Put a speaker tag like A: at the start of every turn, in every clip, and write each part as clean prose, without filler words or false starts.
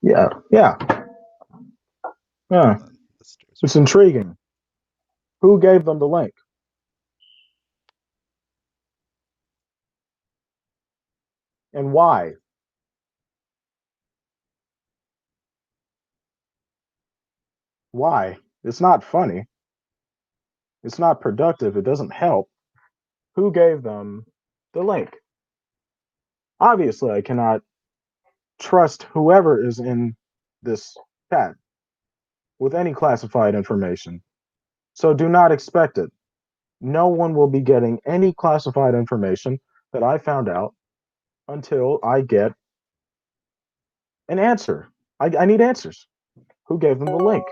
A: Yeah, yeah, yeah.
B: Hold on. The stairs
A: It's
B: are open.
A: intriguing. Who gave them the link? And why? Why? It's not funny. It's not productive. It doesn't help. Who gave them the link? Obviously, I cannot trust whoever is in this chat with any classified information. So do not expect it. No one will be getting any classified information that I found out until I get an answer. I need answers. Who gave them the link?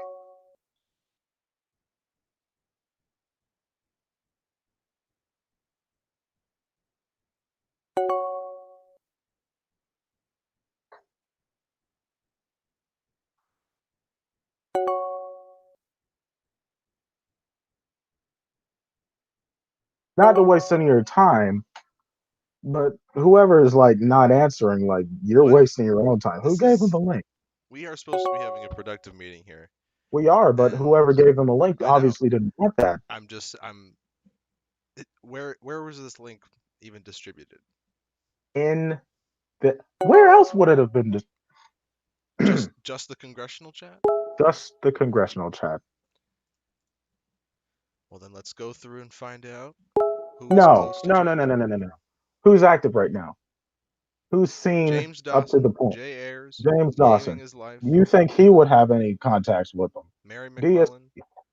A: Not to waste any of your time, but whoever is like not answering, like you're
B: What?
A: wasting your own time. Who
B: This
A: gave them
B: is.
A: the link?
B: We are supposed to be having a productive meeting here,
A: We are, but
B: and
A: whoever gave them the link
B: I know.
A: obviously didn't want that.
B: I'm just. I'm. Where was this link even distributed?
A: In the where else would it have been?
B: Just the congressional chat?
A: Just the congressional chat.
B: Well, then let's go through and find out who was
A: No,
B: close to
A: no, no, no,
B: Jacob.
A: no, no, no, no. Who's active right now? Who's seen
B: James
A: up to the
B: Dawson,
A: point?
B: Jay Ayers,
A: James
B: gaming
A: Dawson.
B: his life,
A: You think he would have any contacts with them?
B: Mary
A: DS,
B: McClellan.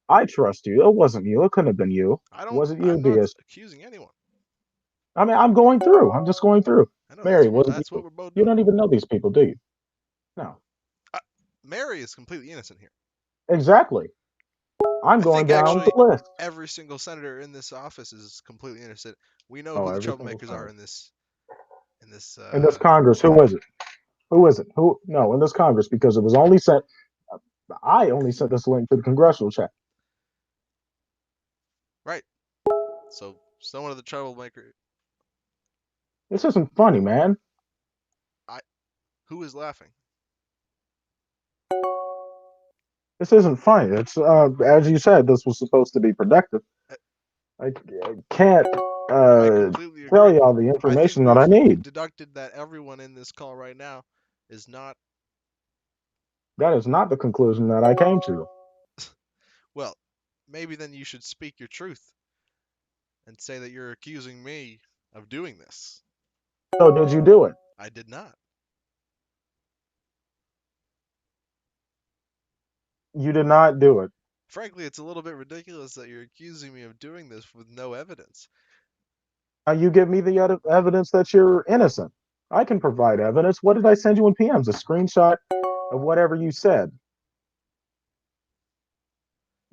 A: I trust you. It wasn't you. It couldn't have been you.
B: I don't.
A: Was it you,
B: I'm not
A: DS?
B: accusing anyone.
A: I mean, I'm going through. I'm just going through.
B: I know
A: Mary, was it
B: that's what
A: you?
B: we're both
A: You
B: doing.
A: don't even know these people, do you? No.
B: Uh, Mary is completely innocent here.
A: Exactly. I'm
B: I
A: going
B: think
A: down the
B: actually
A: list.
B: every single senator in this office is completely innocent. We know
A: Oh,
B: who the
A: every single
B: troublemakers are
A: senator.
B: in this. In this.
A: In this Congress, who is it? Who is it? Who? No, in this Congress, because it was only sent. I only sent this link to the congressional chat.
B: Right. So someone of the troublemaker.
A: This isn't funny, man.
B: I. Who is laughing?
A: This isn't funny. It's as you said, this was supposed to be productive.
B: I,
A: I can't
B: I
A: uh,
B: completely
A: tell
B: agree.
A: you all the
B: I think
A: information that I
B: we've
A: need.
B: deducted that everyone in this call right now is not.
A: That is not the conclusion that I came to.
B: Well, maybe then you should speak your truth and say that you're accusing me of doing this.
A: So did you do it?
B: I did not.
A: You did not do it.
B: Frankly, it's a little bit ridiculous that you're accusing me of doing this with no evidence.
A: Now you give me the evidence that you're innocent. I can provide evidence. What did I send you in PMs? A screenshot of whatever you said.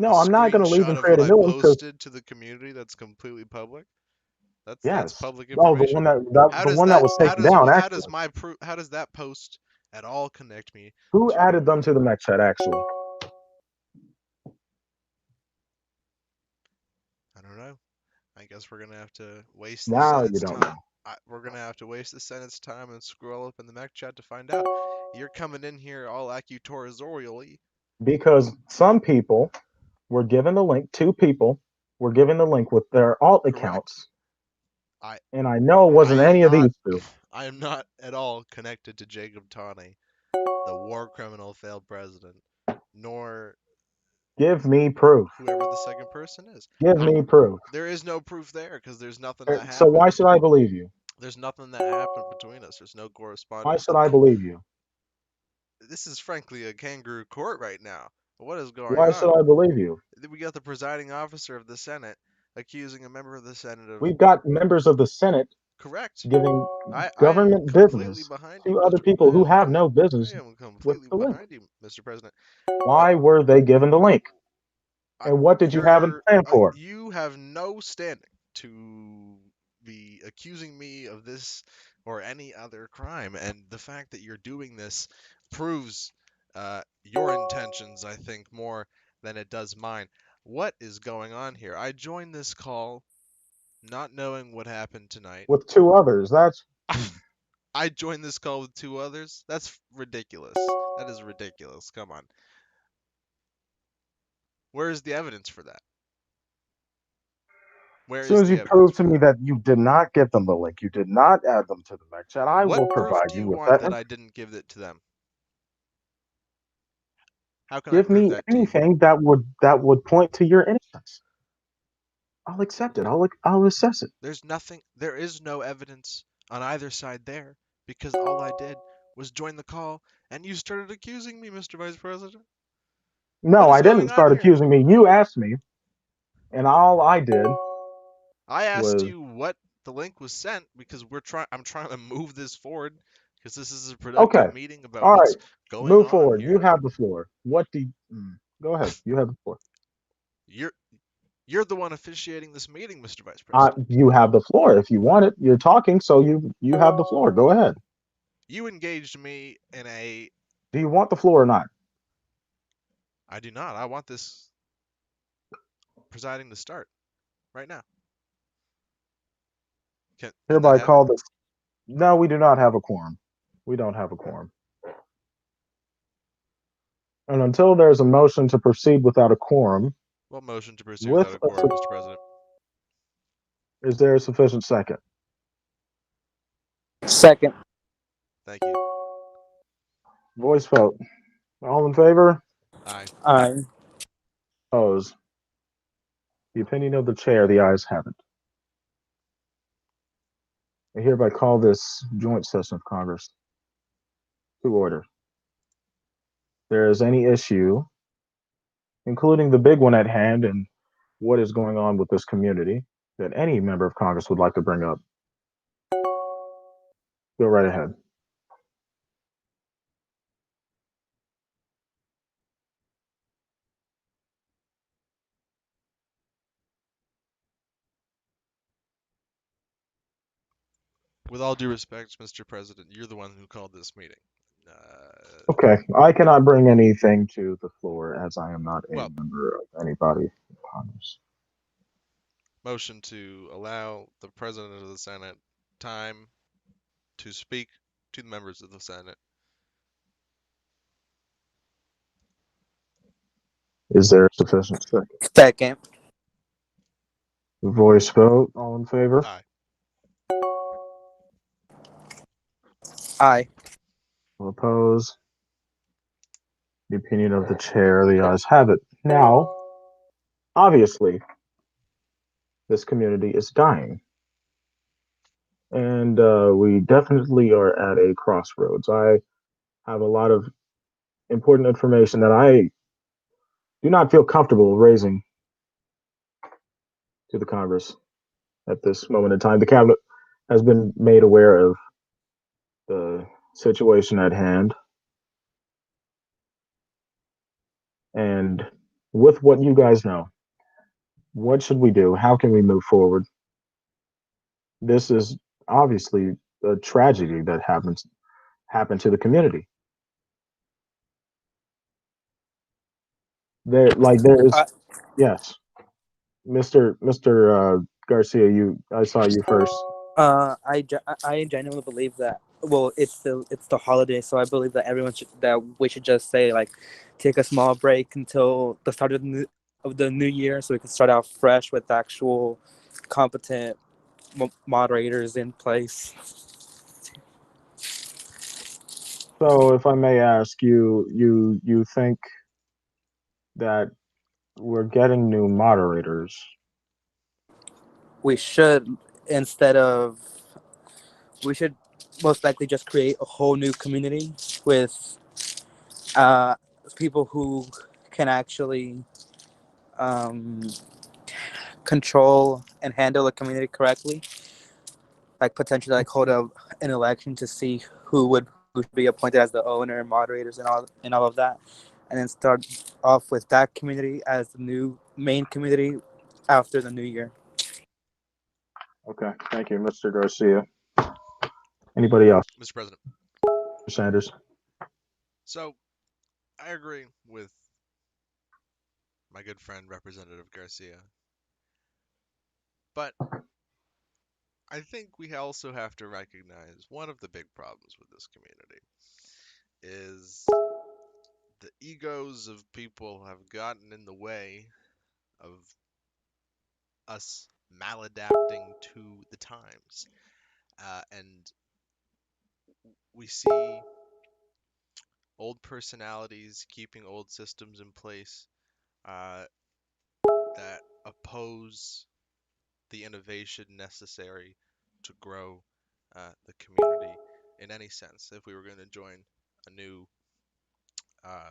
B: A
A: No, I'm not going to leave
B: screenshot
A: and
B: of
A: create
B: what
A: a
B: I
A: new one because
B: posted to the community that's completely public. That's
A: yes.
B: public
A: Oh, the
B: information.
A: one the one that was taken down. Actually,
B: how does that post at all connect me
A: who
B: to
A: added them to the mech chat? Actually,
B: I don't know. I guess we're gonna have to waste the
A: now you
B: Senate's
A: don't
B: time.
A: know
B: We're gonna have to waste the Senate's time and scroll up in the mech chat to find out. You're coming in here all accutorially.
A: because some people were given the link. Two people were given the link with their alt
B: Correct.
A: accounts,
B: I
A: and I know it
B: I
A: wasn't
B: am
A: any of
B: not
A: these two.
B: I am not at all connected to Jacob Tawney, the war criminal failed president, nor
A: Give me proof.
B: whoever the second person is.
A: Give me proof.
B: There is no proof there because there's nothing that
A: So
B: happened.
A: why should I believe you?
B: There's nothing that happened between us. There's no
A: Why
B: correspondence.
A: should I believe you?
B: This is frankly a kangaroo court right now. What is going
A: Why
B: on?
A: should I believe you?
B: We got the presiding officer of the Senate accusing a member of the Senate of
A: We've got members of the Senate
B: correct.
A: giving
B: I am
A: government
B: completely
A: business
B: behind you,
A: to other
B: Mr.
A: people who have no
B: I
A: business
B: am
A: with
B: completely
A: the link.
B: behind you, Mr. President. But
A: Why were they given the link?
B: I,
A: And what did you have in plan for?
B: you have no standing to be accusing me of this or any other crime, and the fact that you're doing this proves your intentions, I think, more than it does mine. What is going on here? I joined this call not knowing what happened tonight.
A: With two others. That's
B: I joined this call with 2 others. That's ridiculous. That is ridiculous. Come on. Where is the evidence for that? Where
A: As soon
B: is
A: as
B: the
A: you
B: evidence
A: prove to
B: for
A: me
B: that?
A: that you did not get them the link, you did not add them to the mech chat, I
B: What
A: will
B: proof
A: provide
B: do
A: you
B: you
A: with
B: want
A: that.
B: that I didn't give it to them? How can I
A: Give
B: prove
A: me
B: that to you?
A: anything that would point to your innocence. I'll accept it. I'll assess it.
B: There is no evidence on either side there because all I did was join the call and you started accusing me, Mr. Vice President. What
A: No,
B: is
A: I didn't
B: going on
A: start
B: here?
A: accusing me. You asked me, and all I did
B: I asked
A: was
B: you what the link was sent because I'm trying to move this forward because this is a
A: okay.
B: productive meeting about
A: All right,
B: what's going
A: move
B: on
A: forward. You
B: here.
A: have the floor. Go ahead. You have the floor.
B: You're you're the one officiating this meeting, Mr. Vice President.
A: You have the floor if you want it. You're talking, so you have the floor. Go ahead.
B: You engaged me in a
A: Do you want the floor or not?
B: I do not. I want this presiding to start right now. Can that
A: Hereby call
B: happen?
A: this. No, we do not have a quorum. We don't have a quorum. And until there's a motion to proceed without a quorum,
B: Well, motion to proceed
A: with
B: without a
A: a,
B: quorum, Mr. President.
A: is there a sufficient second?
C: Second.
B: Thank you.
A: Voice vote. All in favor?
B: Aye.
C: Aye.
A: Opposed? The opinion of the chair, the ayes have it. I hereby call this joint session of Congress to order. If there is any issue, including the big one at hand and what is going on with this community, that any member of Congress would like to bring up, go right ahead.
B: With all due respect, Mr. President, you're the one who called this meeting. Uh,
A: Okay, I cannot bring anything to the floor as I am not a
B: well,
A: member of any body of Congress.
B: motion to allow the President of the Senate time to speak to the members of the Senate.
A: Is there a sufficient second?
C: Second.
A: Voice vote. All in favor?
B: Aye.
C: Aye.
A: All opposed? The opinion of the chair, the ayes have it. Now, obviously, this community is dying. And we definitely are at a crossroads. I have a lot of important information that I do not feel comfortable raising to the Congress at this moment in time. The cabinet has been made aware of the situation at hand. And with what you guys know, what should we do? How can we move forward? This is obviously a tragedy that happened to the community. There is
C: Uh,
A: yes, Mr. Garcia. I saw you first.
C: I genuinely believe that. Well, it's the holiday, so I believe that we should just say like, take a small break until the start of the new year, so we can start out fresh with actual competent moderators in place.
A: So, if I may ask you think that we're getting new moderators?
C: We should instead of we should most likely just create a whole new community with uh, people who can actually um, control and handle the community correctly. Like potentially like hold an election to see who should be appointed as the owner, moderators, and all of that, and then start off with that community as the new main community after the new year.
A: Okay, thank you, Mr. Garcia. Anybody else?
B: Mr. President.
A: Mr. Sanders.
B: So, I agree with my good friend, Representative Garcia. But I think we also have to recognize one of the big problems with this community is the egos of people have gotten in the way of us maladapting to the times. And we see old personalities keeping old systems in place uh, that oppose the innovation necessary to grow the community in any sense. If we were going to join a new uh,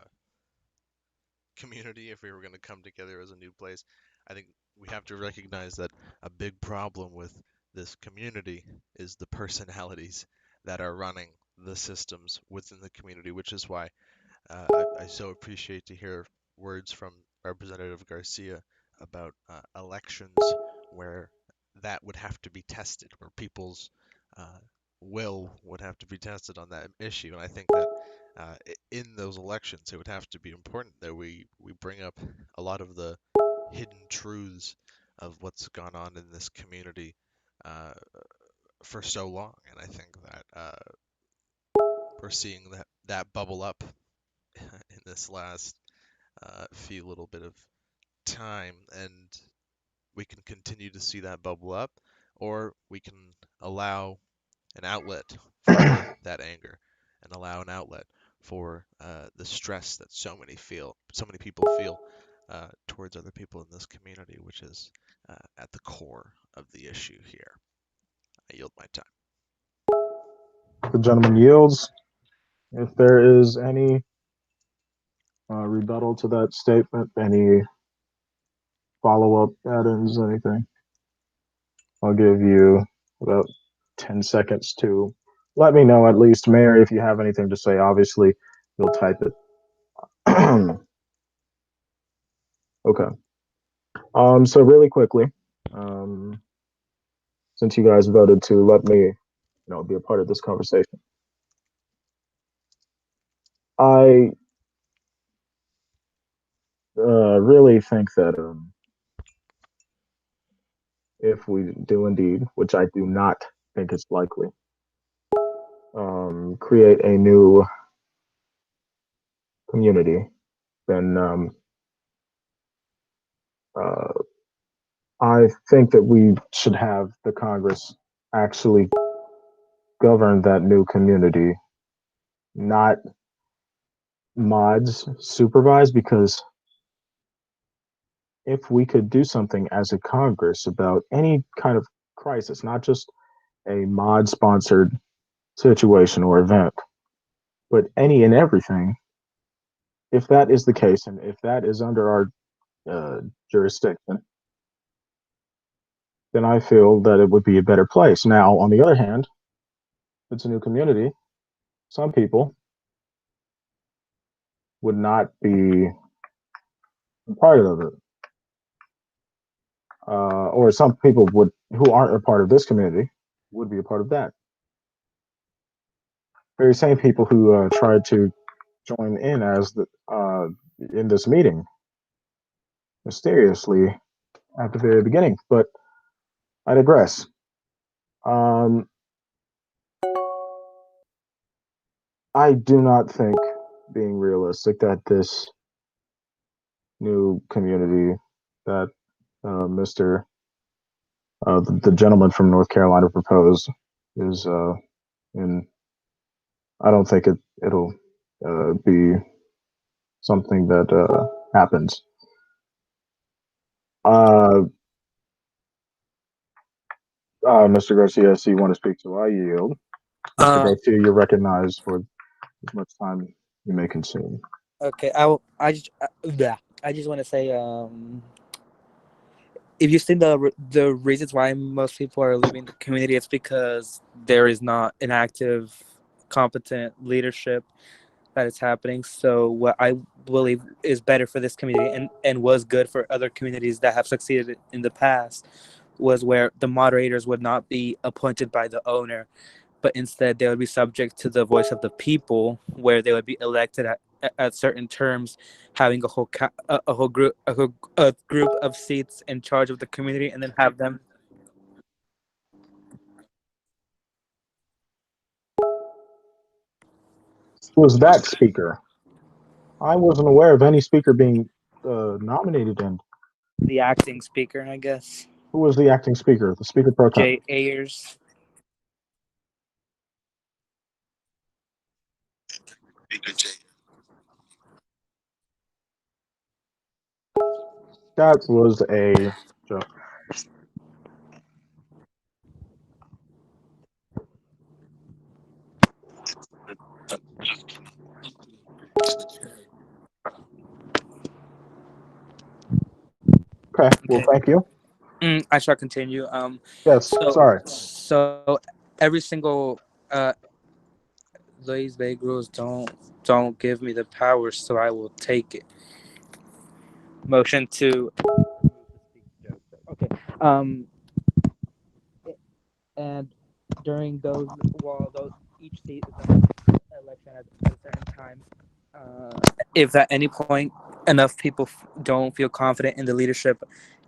B: community, if we were going to come together as a new place, I think we have to recognize that a big problem with this community is the personalities that are running the systems within the community, which is why I so appreciate to hear words from Representative Garcia about elections where that would have to be tested, where people's uh, will would have to be tested on that issue. And I think that in those elections, it would have to be important that we bring up a lot of the hidden truths of what's gone on in this community uh, for so long. And I think that we're seeing that bubble up in this last few little bit of time, and we can continue to see that bubble up, or we can allow an outlet for that anger, and allow an outlet for the stress that so many people feel towards other people in this community, which is at the core of the issue here. I yield my time.
A: The gentleman yields. If there is any rebuttal to that statement, any follow up add-ins, anything, I'll give you about 10 seconds to let me know, at least, Mayor, if you have anything to say. Obviously, you'll type it. Okay. So really quickly, um, since you guys voted to let me, be a part of this conversation, I really think that if we do indeed, which I do not think is likely, create a new community, then uh, I think that we should have the Congress actually govern that new community, not mods supervise, because if we could do something as a Congress about any kind of crisis, not just a mod sponsored situation or event, but any and everything, if that is the case and if that is under our jurisdiction, then I feel that it would be a better place. Now, on the other hand, if it's a new community, some people would not be a part of it. Or some people would who aren't a part of this community would be a part of that. Very same people who tried to join in in this meeting mysteriously at the very beginning. But I digress. Um, I do not think, being realistic, that this new community that Mr. The gentleman from North Carolina proposed is in. I don't think it'll be something that happens. Uh, Mr. Garcia, I see you want to speak, so I yield. Mr.
C: Uh,
A: Garcia, you're recognized for as much time you may consume.
C: okay. I just want to say, if you see the reasons why most people are leaving the community, it's because there is not an active, competent leadership that is happening. So what I believe is better for this community and was good for other communities that have succeeded in the past was where the moderators would not be appointed by the owner, but instead they would be subject to the voice of the people, where they would be elected at certain terms, having a group of seats in charge of the community, and then have them.
A: Who was that speaker? I wasn't aware of any speaker being nominated. And
C: The acting speaker, I guess.
A: who was the acting speaker? The speaker pro tem.
C: Jay Ayers.
A: That was a joke. Okay. Well,
C: Okay.
A: thank you.
C: I shall continue.
A: Yes.
C: So
A: Sorry.
C: so every single these vague rules don't give me the power, so I will take it. Motion to. Okay. And during those, while those each seat is an election at a certain time, uh, if at any point enough people don't feel confident in the leadership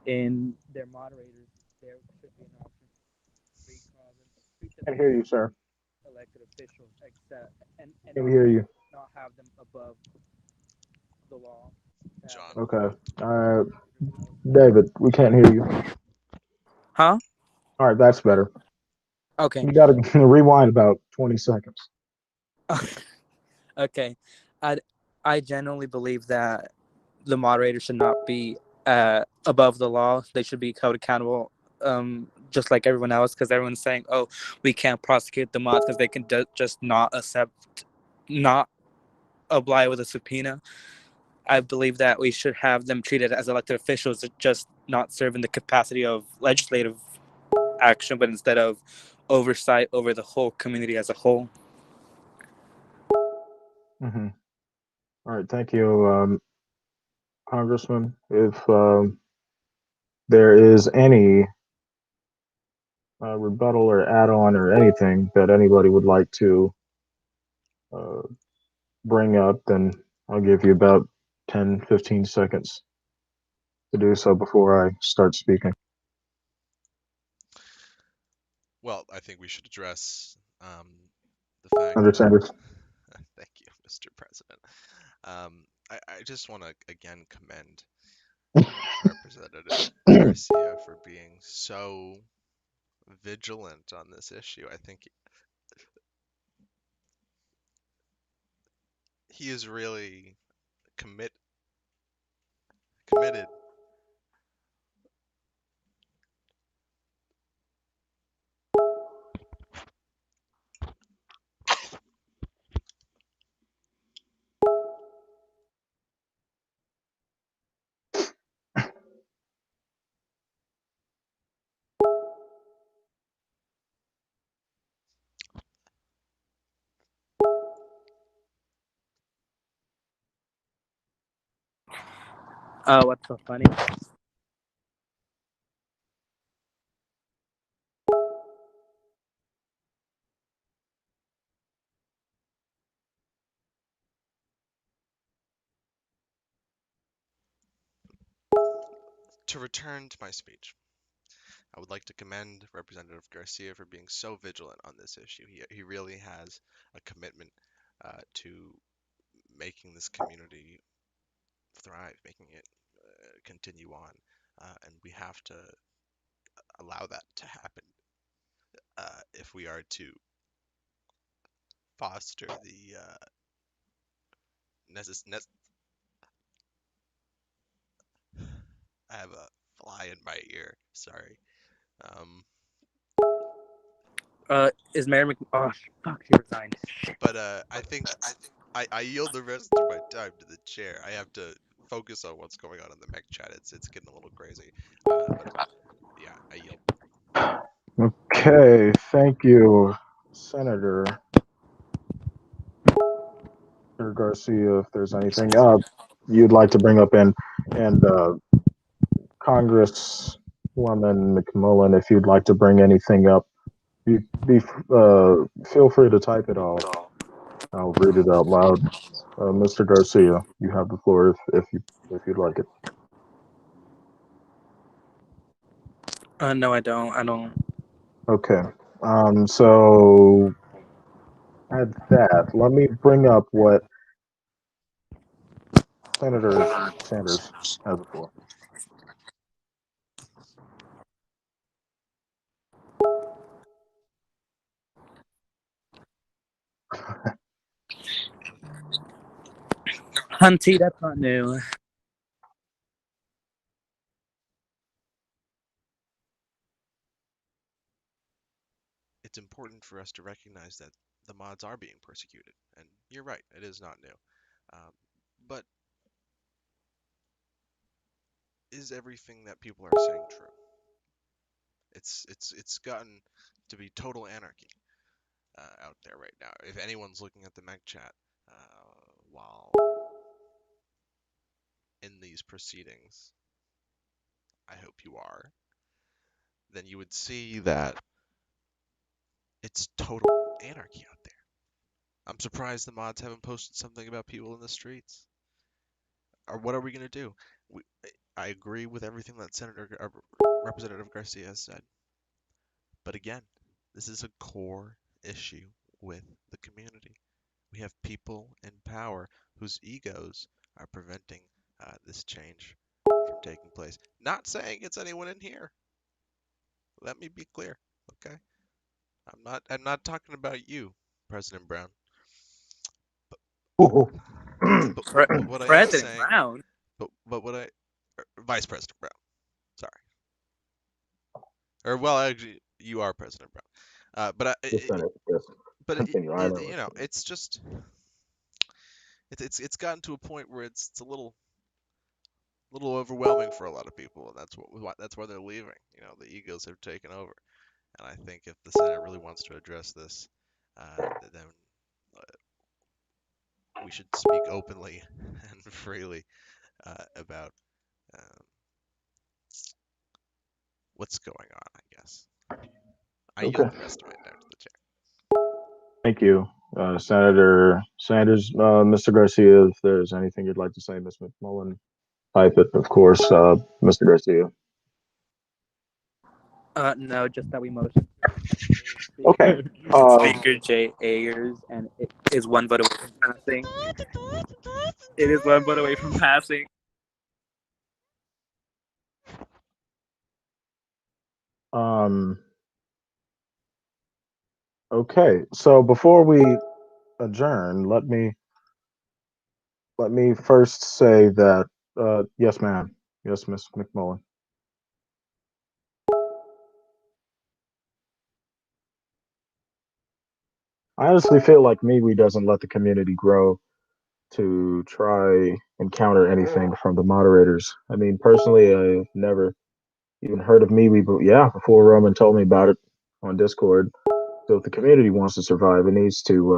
C: in their moderators, there should be an option to recall them, treat them
A: Can't
C: as
A: hear you, sir.
C: elected officials, except and
A: Can't hear you.
C: not have them above the law. To have them
B: John.
A: Okay.
C: above everyone else.
A: David, we can't hear you.
C: Huh?
A: All right, that's better.
C: Okay.
A: You got to rewind about 20 seconds.
C: Okay. I I genuinely believe that the moderator should not be above the law. They should be held accountable, just like everyone else. Because everyone's saying, "Oh, we can't prosecute the mods because they can just not accept, not oblige with a subpoena." I believe that we should have them treated as elected officials, just not serve in the capacity of legislative action, but instead of oversight over the whole community as a whole.
A: Mm-hmm. All right, thank you, Congressman. If there is any rebuttal or add-on or anything that anybody would like to uh, bring up, then I'll give you about 10, 15 seconds to do so before I start speaking.
B: Well, I think we should address the fact that.
A: Understand?
B: Thank you, Mr. President. I just want to again commend Representative Garcia for being so vigilant on this issue. I think he is really committed.
C: What's so funny?
B: To return to my speech, I would like to commend Representative Garcia for being so vigilant on this issue. He really has a commitment to making this community thrive, making it continue on, and we have to allow that to happen if we are to foster the necessary. I have a fly in my ear. Sorry. Um,
C: Is Mary Mc? Oh, fuck, she resigned.
B: but I think I yield the rest of my time to the chair. I have to focus on what's going on in the mech chat. It's getting a little crazy. But yeah, I yield.
A: Okay, thank you, Senator Garcia. If there's anything you'd like to bring up, and Congresswoman McMullen, if you'd like to bring anything up, feel free to type it. I'll read it out loud. Mr. Garcia, you have the floor if you'd like it.
C: No, I don't. I don't.
A: Okay. So At that, let me bring up what Senator Sanders has before.
C: Hunty, that's not new.
B: It's important for us to recognize that the mods are being persecuted, and you're right, it is not new. Um, but is everything that people are saying true? It's gotten to be total anarchy out there right now. If anyone's looking at the mech chat while in these proceedings, I hope you are, then you would see that it's total anarchy out there. I'm surprised the mods haven't posted something about people in the streets. Or what are we gonna do? We, I agree with everything that Representative Garcia has said, but again, this is a core issue with the community. We have people in power whose egos are preventing this change from taking place. Not saying it's anyone in here. Let me be clear, okay? I'm not talking about you, President Brown.
A: Ooh.
B: But what I am
C: President
B: saying,
C: Brown.
B: but what I, Vice President Brown, sorry, or well, actually, you are President Brown.
A: The Senate, yes. Continue. I know.
B: You know, it's just it's gotten to a point where it's a little overwhelming for a lot of people, and that's why they're leaving. You know, the egos have taken over, and I think if the Senate really wants to address this, then we should speak openly and freely about um, what's going on. I guess I
A: Okay.
B: yield the rest of it now to the chair.
A: Thank you, Senator Sanders. Mr. Garcia, if there's anything you'd like to say, Ms. McMullen, type it, of course. Mr. Garcia.
C: No, just that we motion.
A: Okay.
C: Speaker J. Ayers, and it is one vote away from passing. It is one vote away from passing.
A: Um. Okay. So before we adjourn, let me first say that yes, ma'am. Yes, Miss McMullen. I honestly feel like MeWe doesn't let the community grow to try and counter anything from the moderators. I mean, personally, I've never even heard of MeWe, but yeah, before Roman told me about it on Discord. So if the community wants to survive, it needs to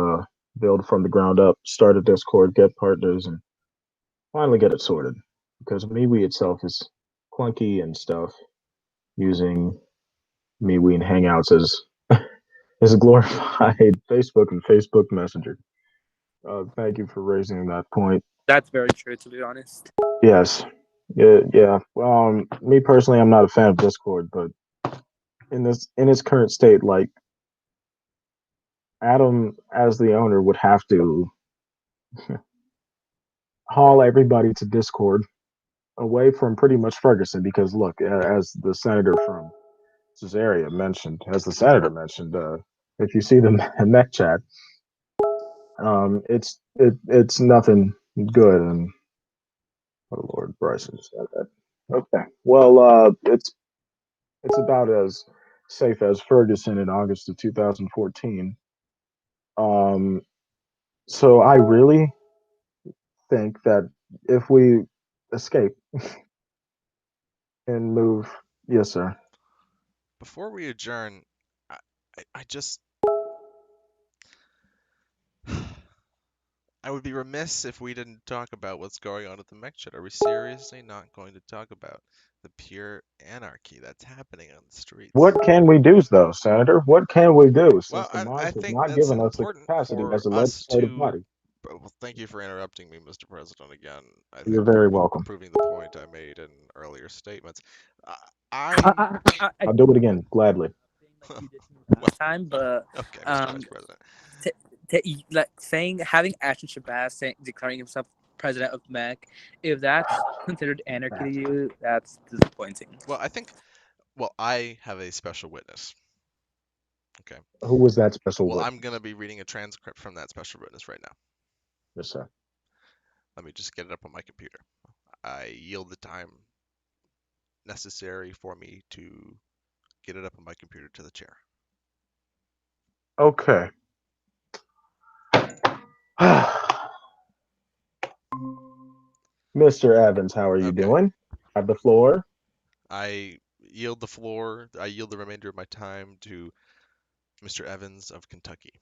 A: build from the ground up, start a Discord, get partners, and finally get it sorted. Because MeWe itself is clunky and stuff, using MeWe and Hangouts as a glorified Facebook and Facebook Messenger. Thank you for raising that point.
C: That's very true, to be honest.
A: Yes. Yeah, yeah. Me personally, I'm not a fan of Discord, but in its current state, like Adam, as the owner, would have to haul everybody to Discord away from pretty much Ferguson because look, as the senator from Caesarea mentioned, if you see the mech chat, it's nothing good. And oh Lord, Bryson said that. Okay, well, it's about as safe as Ferguson in August of 2014. Um, so I really think that if we escape and move, yes, sir.
B: Before we adjourn, I just I would be remiss if we didn't talk about what's going on at the mech chat. Are we seriously not going to talk about the pure anarchy that's happening on the streets?
A: What can we do, though, Senator? What can we do since
B: Well,
A: the
B: I
A: mods have
B: think
A: not
B: that's
A: given us the
B: important
A: capacity
B: for
A: as a
B: us
A: legislative
B: to.
A: body?
B: Well, thank you for interrupting me, Mr. President. Again, I
A: You're
B: think
A: very
B: you're
A: welcome.
B: proving the point I made in earlier statements. Uh,
C: I,
B: I
C: I, I
A: I'll do it again gladly.
C: like you did to me
B: well,
C: last time, but
B: okay, Mr. Vice
C: um,
B: President.
C: like saying having Ashton Shabazz declaring himself president of MEC, if that's considered anarchy to you, that's disappointing.
B: Well, I have a special witness. Okay.
A: Who was that special
B: Well,
A: witness?
B: I'm gonna be reading a transcript from that special witness right now.
A: Yes, sir.
B: Let me just get it up on my computer. I yield the time necessary for me to get it up on my computer to the chair.
A: Okay. Mr. Evans, how are you
B: Okay.
A: doing? Have the floor.
B: I yield the floor. I yield the remainder of my time to Mr. Evans of Kentucky.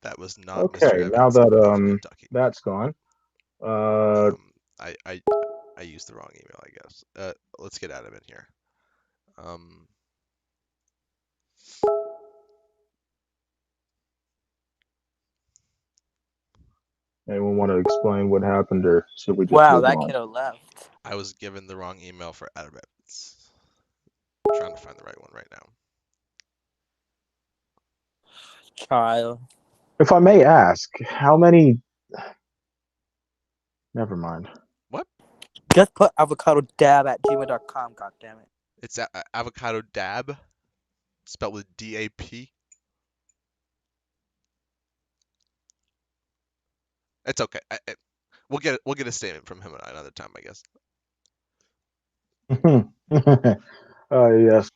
B: That was not Mr.
A: Okay, now
B: Evans
A: that
B: of Kentucky.
A: that's gone. Uh,
B: I used the wrong email, I guess. Let's get Adam in here. Um,
A: anyone want to explain what happened, or should we just
C: Wow,
A: move
C: that
A: on?
C: kiddo left.
B: I was given the wrong email for Adam Evans. Trying to find the right one right now.
C: Child.
A: If I may ask, how many? Never mind.
B: What?
C: Just put avocadodab@gmail.com, god damn it.
B: It's avocado dab, spelled with DAP. It's okay. We'll get a statement from him another time, I guess.
A: Yes.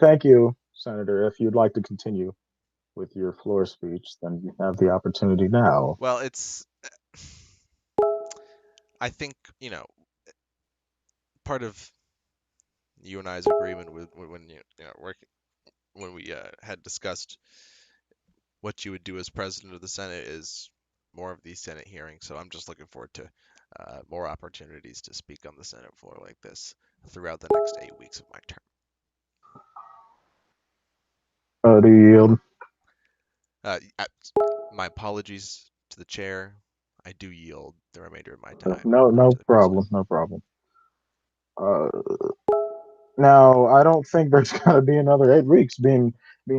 A: Thank you, Senator. If you'd like to continue with your floor speech, then you have the opportunity now.
B: Well, I think, part of you and I's agreement with when when we had discussed what you would do as president of the Senate is more of these Senate hearings. So I'm just looking forward to more opportunities to speak on the Senate floor like this throughout the next 8 weeks of my term.
A: Do you yield?
B: My apologies to the chair. I do yield the remainder of my time
A: No, no
B: to the
A: problem.
B: president.
A: No problem. Uh, Now, I don't think there's going to be another 8 weeks. Being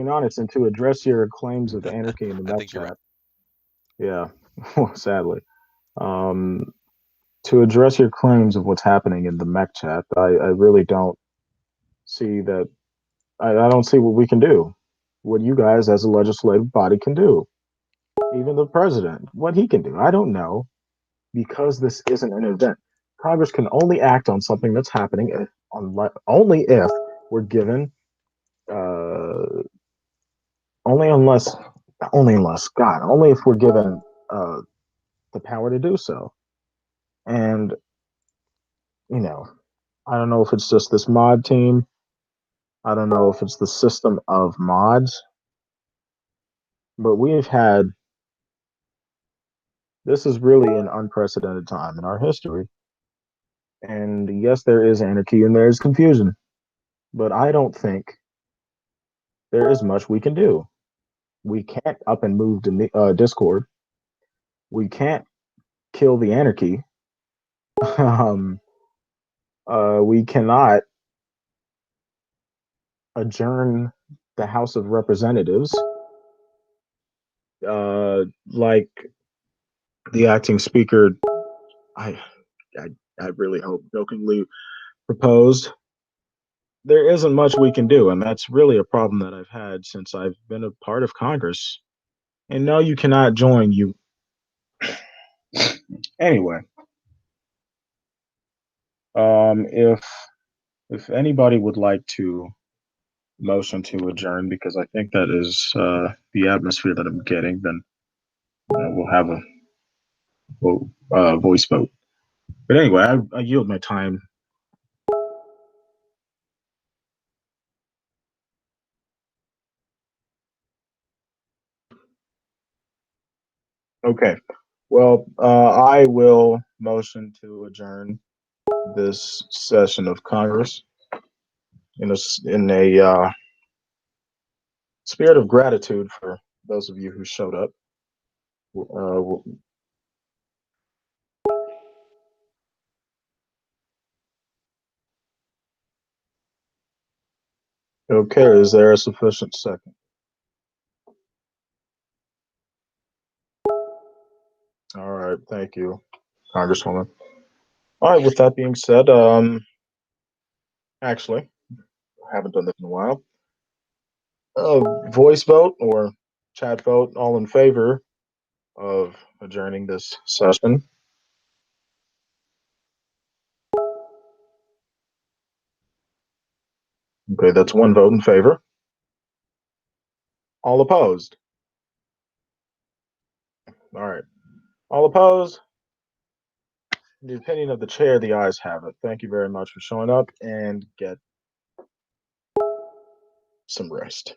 A: honest, and to address your claims of anarchy in the
B: I
A: mech
B: think you're right.
A: chat. Yeah, sadly. Um, to address your claims of what's happening in the mech chat, I really don't see that. I don't see what we can do. What you guys, as a legislative body, can do. Even the president, what he can do, I don't know, because this isn't an event. Congress can only act on something that's happening only if we're given uh, only unless, only if we're given uh, the power to do so. And you know, I don't know if it's just this mod team. I don't know if it's the system of mods, but we've had this is really an unprecedented time in our history. And yes, there is anarchy and there is confusion, but I don't think there is much we can do. We can't up and move to Discord. We can't kill the anarchy. um, we cannot adjourn the House of Representatives, like the acting speaker, I, I, I really hope jokingly proposed. There isn't much we can do, and that's really a problem that I've had since I've been a part of Congress. And no, you cannot join. You anyway. If anybody would like to motion to adjourn, because I think that is the atmosphere that I'm getting, then we'll have a voice vote. But anyway, I yield my time. Okay. Well, I will motion to adjourn this session of Congress in a spirit of gratitude for those of you who showed up. Uh, Okay, is there a sufficient second? All right, thank you, Congresswoman. All right, with that being said, actually, I haven't done this in a while. Voice vote or chat vote, all in favor of adjourning this session. Okay, that's one vote in favor. All opposed? All right. All opposed? In the opinion of the chair, the ayes have it. Thank you very much for showing up and get some rest.